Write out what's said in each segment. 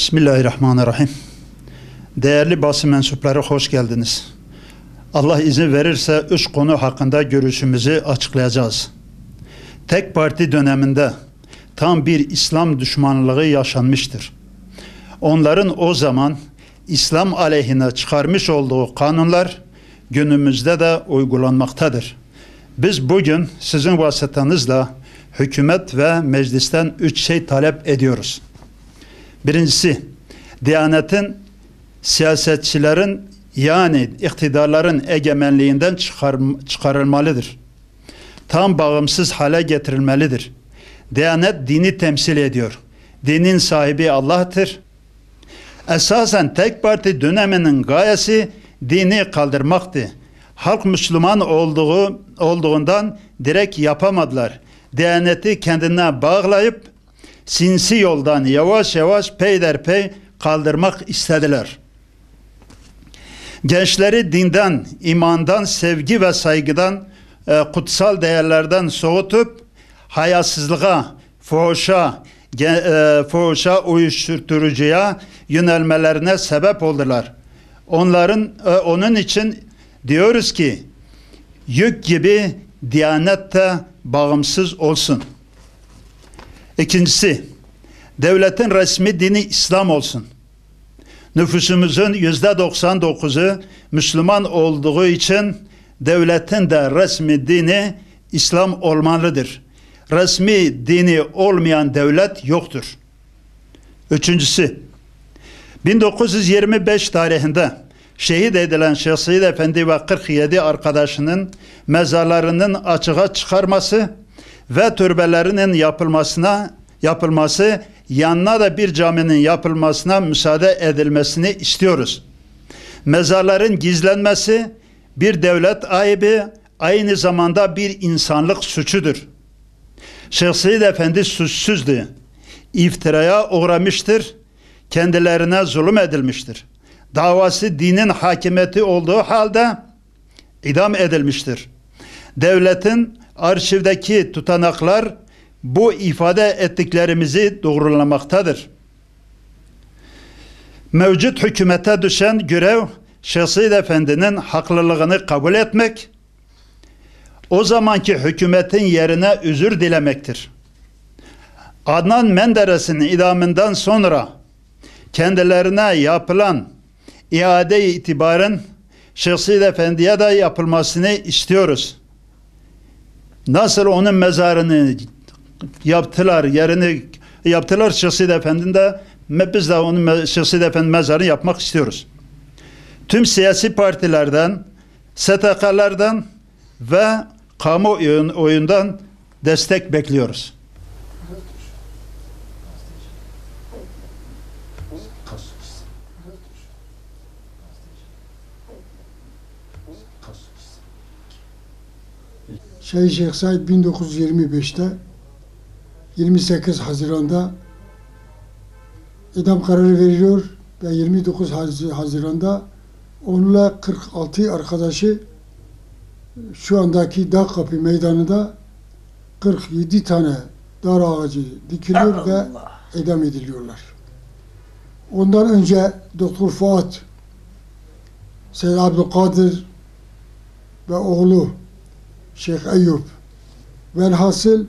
Bismillahirrahmanirrahim. Değerli basın mensupları hoş geldiniz. Allah izin verirse 3 konu hakkında görüşümüzü açıklayacağız. Tek parti döneminde tam bir İslam düşmanlığı yaşanmıştır. Onların o zaman İslam aleyhine çıkarmış olduğu kanunlar günümüzde de uygulanmaktadır. Biz bugün sizin vasıtanızla hükümet ve meclisten 3 şey talep ediyoruz. Birincisi, Diyanet'in siyasetçilerin yani iktidarların egemenliğinden çıkarılmalıdır. Tam bağımsız hale getirilmelidir. Diyanet dini temsil ediyor. Dinin sahibi Allah'tır. Esasen tek parti döneminin gayesi dini kaldırmaktı. Halk Müslüman olduğundan direkt yapamadılar. Diyaneti kendine bağlayıp sinsi yoldan yavaş yavaş peyderpey kaldırmak istediler. Gençleri dinden, imandan, sevgi ve saygıdan, kutsal değerlerden soğutup hayasızlığa, fuhuşa, uyuşturucuya yönelmelerine sebep oldular. Onun için diyoruz ki yük gibi Diyanet de bağımsız olsun. İkincisi, devletin resmi dini İslam olsun. Nüfusumuzun %99'u Müslüman olduğu için devletin de resmi dini İslam olmalıdır. Resmi dini olmayan devlet yoktur. Üçüncüsü, 1925 tarihinde şehit edilen Şeyh Said Efendi ve 47 arkadaşının mezarlarının açığa çıkarması ve türbelerinin yapılması, yanına da bir caminin yapılmasına müsaade edilmesini istiyoruz. Mezarların gizlenmesi bir devlet ayıbı, aynı zamanda bir insanlık suçudur. Şeyh Said Efendi suçsüzdü. İftiraya uğramıştır. Kendilerine zulüm edilmiştir. Davası dinin hakimiyeti olduğu halde idam edilmiştir. Devletin arşivdeki tutanaklar bu ifade ettiklerimizi doğrulamaktadır. Mevcut hükümete düşen görev Şeyh Said Efendi'nin haklılığını kabul etmek, o zamanki hükümetin yerine özür dilemektir. Adnan Menderes'in idamından sonra kendilerine yapılan iade-i itibarın Şeyh Said Efendi'ye de yapılmasını istiyoruz. Nasıl onun mezarını yaptılar, yerini yaptılar Şeyh Said Efendi'nin de biz de onun Şeyh Said Efendi mezarını yapmak istiyoruz. Tüm siyasi partilerden, STK'lardan ve kamuoyundan destek bekliyoruz. Şeyh Said 1925'te 28 Haziran'da idam kararı veriliyor ve 29 Haziran'da onunla 46 arkadaşı şu andaki Dağkapı Meydanı'nda 47 tane dar ağacı dikiliyor ve idam ediliyorlar. Ondan önce Doktor Fuat, Seyyid Abdülkadir ve oğlu Şeyh Eyüp, velhasıl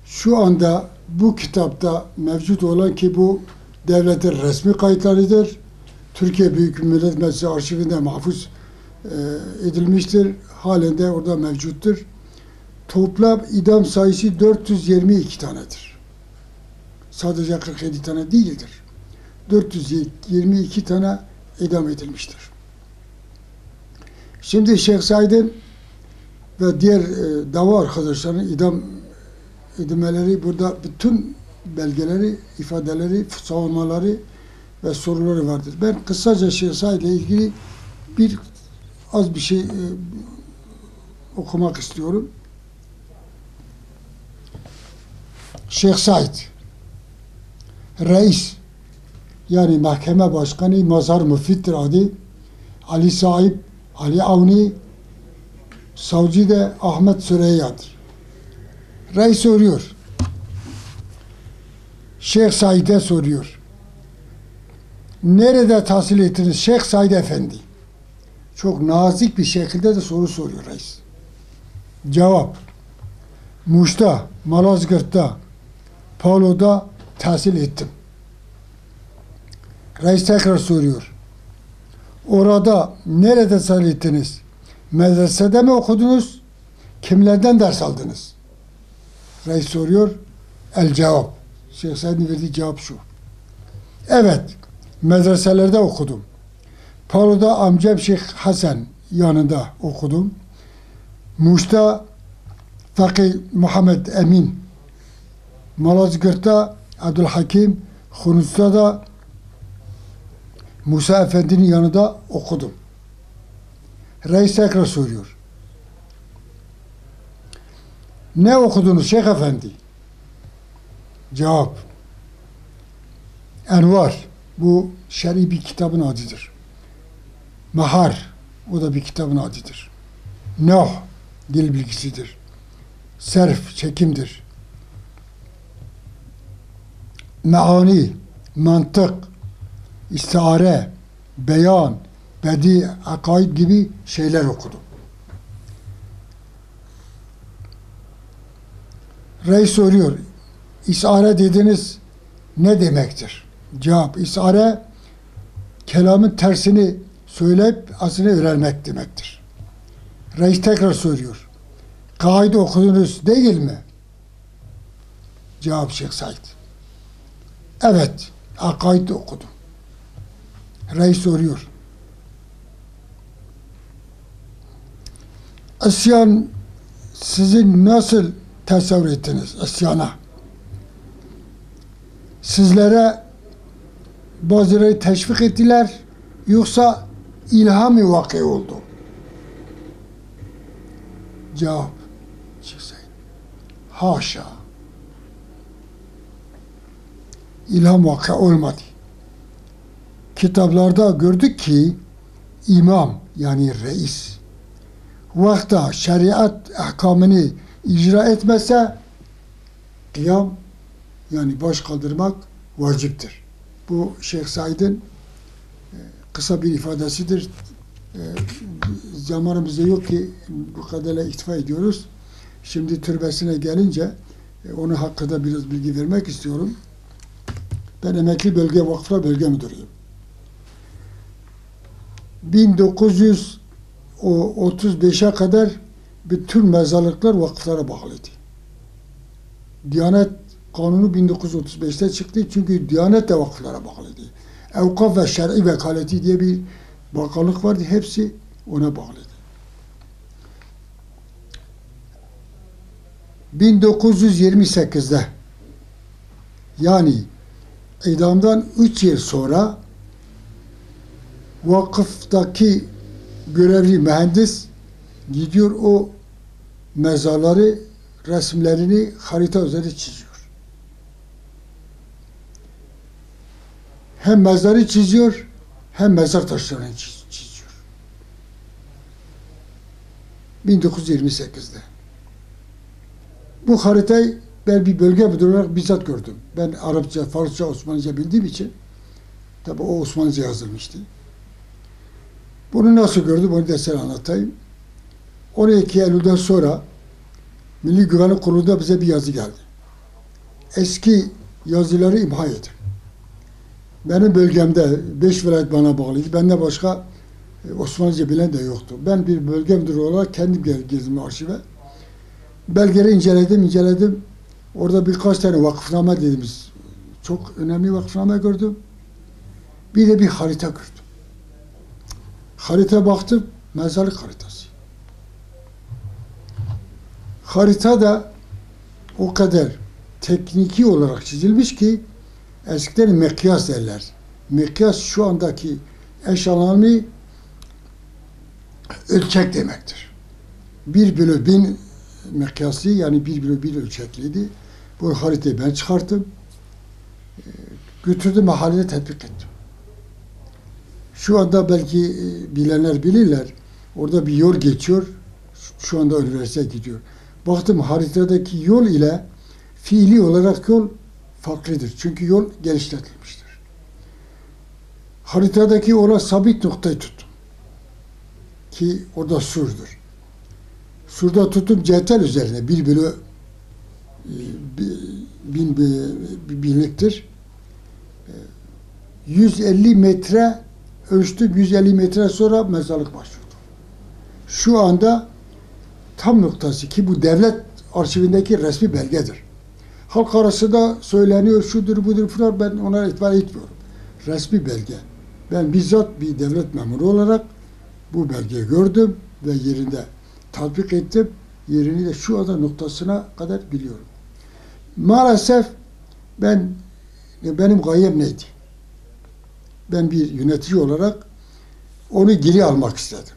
şu anda bu kitapta mevcut olan ki bu devletin resmi kayıtlarıdır. Türkiye Büyük Millet Meclisi arşivinde mahfuz edilmiştir. Halen de orada mevcuttur. Toplam idam sayısı 422 tanedir. Sadece 47 tane değildir. 422 tane idam edilmiştir. Şimdi Şeyh Said'in ve diğer dava arkadaşlarının idam edilmeleri, burada bütün belgeleri, ifadeleri, savunmaları ve soruları vardır. Ben kısaca Şeyh Said ile ilgili az bir şey okumak istiyorum. Şeyh Said, reis, yani mahkeme başkanı Mazhar Müfittir adı, Ali Said, Ali Avni, savcı da Ahmet Süreyya'dır. Reis soruyor. Şeyh Said'e soruyor. nerede tahsil ettiniz Şeyh Said Efendi? Çok nazik bir şekilde de soru soruyor reis. Cevap: Muş'ta, Malazgirt'ta, Palo'da tahsil ettim. Reis tekrar soruyor. Orada nerede tahsil ettiniz? Medresede mi okudunuz? Kimlerden ders aldınız? Reis soruyor. El cevap. Şeyh Said'in verdiği cevap şu. Evet, medreselerde okudum. Palo'da amcam Şeyh Hasan yanında okudum. Muş'ta Fakih Muhammed Emin, Malazgirt'ta Abdülhakim, Hunus'ta da Musa Efendi'nin yanında okudum. Reis tekrar soruyor. Ne okudunuz Şeyh Efendi? Cevap: Envar, bu şer'i bir kitabın adıdır. Mahar, o da bir kitabın adıdır. Nah, dil bilgisidir. Serf, çekimdir. Meani, mantık, istihare, beyan, bedi, akaid gibi şeyler okudum. Reis soruyor. İstihare dediniz ne demektir? Cevap: İstihare, kelamın tersini söyleyip aslını öğrenmek demektir. Reis tekrar soruyor. Kaide okudunuz değil mi? Cevap Şeyh Said. Evet, akaide okudum. Reis soruyor. İsyan sizin nasıl tasavvur ettiniz isyana? Sizlere bazıları teşvik ettiler yoksa ilham-ı vakı oldu? Cevap Şeyh Said. Haşa. İlham vakı olmadı. Kitaplarda gördük ki imam yani reis vakta şeriat ahkamını icra etmezse kıyam yani baş kaldırmak vaciptir. Bu Şeyh Said'in kısa bir ifadesidir. Zamanımızda yok ki bu kadarıyla iktifa ediyoruz. Şimdi türbesine gelince onun hakkında biraz bilgi vermek istiyorum. Ben emekli bölge vakıflar bölge müdürüyüm. 1935'e kadar bütün mezarlıklar vakıflara bağlıydı. Diyanet Kanunu 1935'te çıktı çünkü Diyanet de vakıflara bağlıydı. Evkaf ve Şer'i Vekaleti diye bir bakanlık vardı. Hepsi ona bağlıydı. 1928'de yani idamdan 3 yıl sonra vakıftaki görevli mühendis gidiyor o mezarları resimlerini harita üzerinde çiziyor. Hem mezarı çiziyor hem mezar taşlarını çiziyor. 1928'de. Bu haritayı ben bir bölge müdürü olarak bizzat gördüm. Ben Arapça, Farsça, Osmanlıca bildiğim için tabi o Osmanlıca yazılmıştı. Bunu nasıl gördüm onu da size anlatayım. 12 Eylül'den sonra Milli Güvenlik Kurulu'nda bize bir yazı geldi. Eski yazıları imha edin. Benim bölgemde 5 vilayet bana bağlıydı. Benden başka Osmanlıca bilen de yoktu. Ben bir bölge müdürü olarak kendim gezdim arşive. Belgeleri inceledim. Orada birkaç tane vakıfname dediğimiz çok önemli vakıfname gördüm. Bir de bir harita gördüm. Harita baktım, mezarlık haritası. Harita da o kadar tekniki olarak çizilmiş ki eskiden mekyas derler. Mekyas şu andaki eş anlamlı ölçek demektir. 1/1000 mekyası yani 1/1000 ölçekliydi. Bu haritayı ben çıkarttım. Götürdüm mahallede tatbik ettim. Şu anda belki bilenler bilirler. Orada bir yol geçiyor. Şu anda üniversiteye gidiyor. Baktım haritadaki yol ile fiili olarak yol farklıdır. Çünkü yol genişletilmiştir. haritadaki ona sabit noktayı tuttum. Ki orada Sur'dur. Sur'da tuttum cetvel üzerine 1 bölü binliktir. 150 metre ölçtüm. 150 metre sonra mezarlık başlıyordu. Şu anda tam noktası ki bu devlet arşivindeki resmi belgedir. Halk arasında söyleniyor, şudur budur falan, ben ona itibar etmiyorum. Resmi belge. Ben bizzat bir devlet memuru olarak bu belgeyi gördüm ve yerinde tatbik ettim. Yerini de şu anda noktasına kadar biliyorum. Maalesef benim gayem neydi? Ben bir yönetici olarak onu geri almak istedim.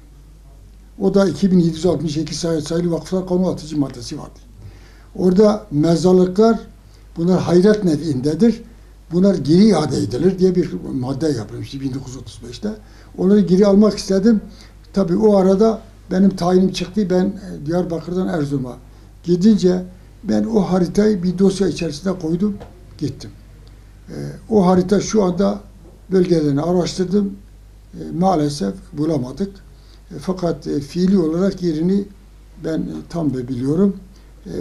O da 2762 sayılı Vakıflar Kanunu atıcı maddesi vardı. Orada mezarlıklar bunlar hayret nevindedir. Bunlar geri iade edilir diye bir madde yapılmıştı 1935'te. Onları geri almak istedim. Tabii o arada benim tayinim çıktı. Ben Diyarbakır'dan Erzurum'a gidince ben o haritayı bir dosya içerisinde koydum, gittim. O harita şu anda bölgelerini araştırdım. Maalesef bulamadık. Fakat fiili olarak yerini ben tam da biliyorum.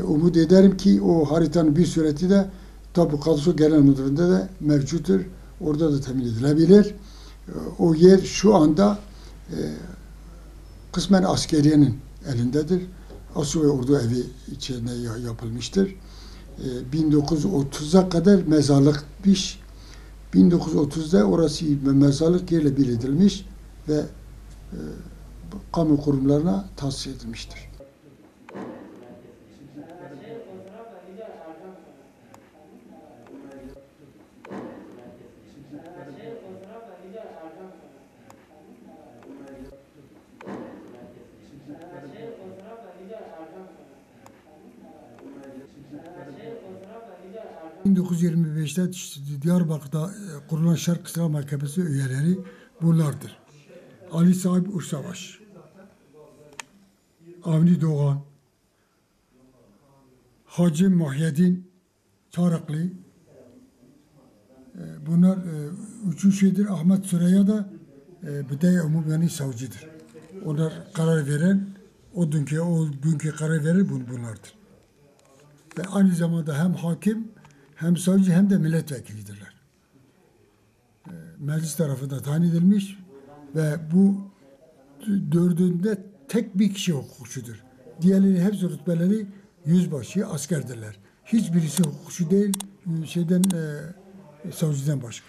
Umut ederim ki o haritanın bir sureti de Tapu Kadastro Genel Müdürlüğü'nde de mevcuttur. Orada da temin edilebilir. O yer şu anda kısmen askeriyenin elindedir. Asu ve Ordu evi içine yapılmıştır. 1930'a kadar mezarlıkmış. 1930'da orası mezarlık yerle bir edilmiş ve kamu kurumlarına tahsis edilmiştir. ...1925'te Diyarbakır'da kurulan Şark Sıra Mahkemesi üyeleri bunlardır. Ali Sahip Ursavaş, Avni Doğan, Hacı Muhyiddin Çarıklı, bunlar üçüncüdür. Ahmet Süreyya da Bideye Umumiyani savcıdır. Onlar karar veren, o günkü karar verir bunlardır. Ve aynı zamanda hem hakim, hem savcı hem de milletvekilidirler. Meclis tarafından tayin edilmiş ve bu dördünde tek bir kişi hukukçudur. Diğerleri hepsi rütbeleri yüzbaşı, askerdirler. Hiçbirisi hukukçu değil, savcıdan başka.